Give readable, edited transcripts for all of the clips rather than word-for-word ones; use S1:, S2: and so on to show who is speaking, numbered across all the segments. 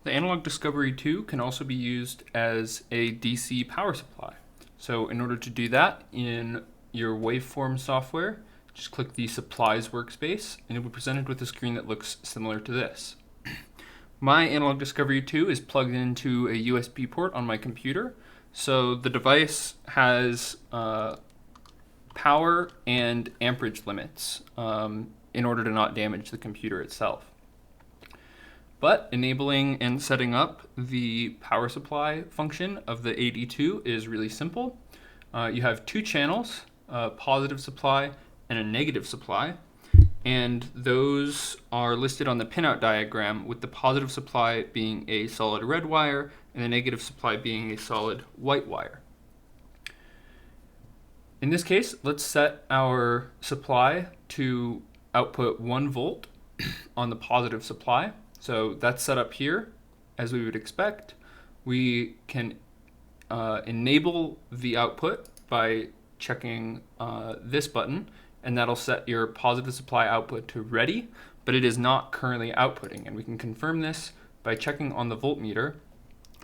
S1: The Analog Discovery 2 can also be used as a DC power supply. So in order to do that, in your waveform software, just click the Supplies workspace, and you'll be presented with a screen that looks similar to this. My Analog Discovery 2 is plugged into a USB port on my computer, so the device has power and amperage limits in order to not damage the computer itself. But enabling and setting up the power supply function of the AD2 is really simple. You have two channels, a positive supply and a negative supply, and those are listed on the pinout diagram, with the positive supply being a solid red wire and the negative supply being a solid white wire. In this case, let's set our supply to output 1 volt on the positive supply. So that's set up here, as we would expect. We can enable the output by checking this button, and that'll set your positive supply output to ready, but it is not currently outputting. And we can confirm this by checking on the voltmeter,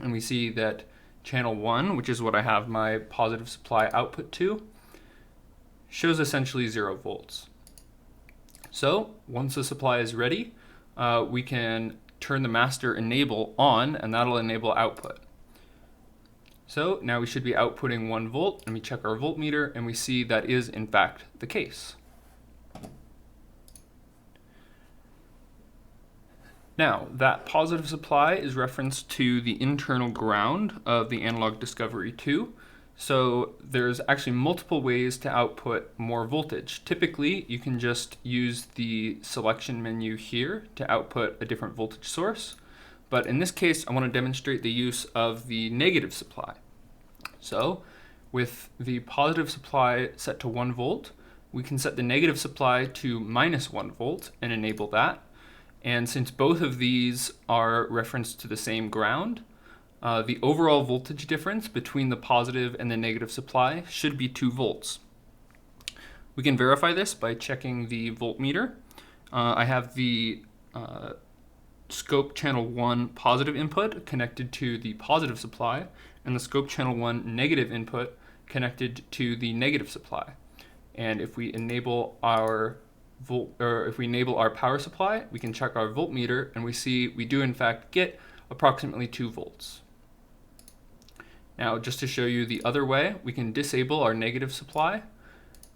S1: and we see that channel 1, which is what I have my positive supply output to, shows essentially 0 volts. So once the supply is ready, we can turn the master enable on, and that'll enable output. So now we should be outputting 1 volt, and we check our voltmeter, and we see that is in fact the case. Now, that positive supply is referenced to the internal ground of the Analog Discovery 2. So there's actually multiple ways to output more voltage. Typically, you can just use the selection menu here to output a different voltage source. But in this case, I want to demonstrate the use of the negative supply. So with the positive supply set to 1 volt, we can set the negative supply to -1 volt and enable that. And since both of these are referenced to the same ground, the overall voltage difference between the positive and the negative supply should be 2 volts. We can verify this by checking the voltmeter. I have the scope channel 1 positive input connected to the positive supply, and the scope channel 1 negative input connected to the negative supply. And if we enable our power supply, we can check our voltmeter, and we see we do in fact get approximately 2 volts. Now, just to show you the other way, we can disable our negative supply,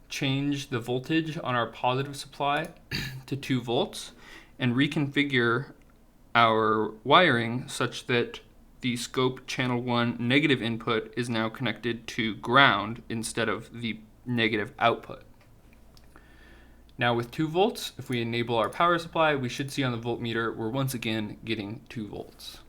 S1: change the voltage on our positive supply to 2 volts, and reconfigure our wiring such that the scope channel 1 negative input is now connected to ground instead of the negative output. Now with 2 volts, if we enable our power supply, we should see on the voltmeter we're once again getting 2 volts.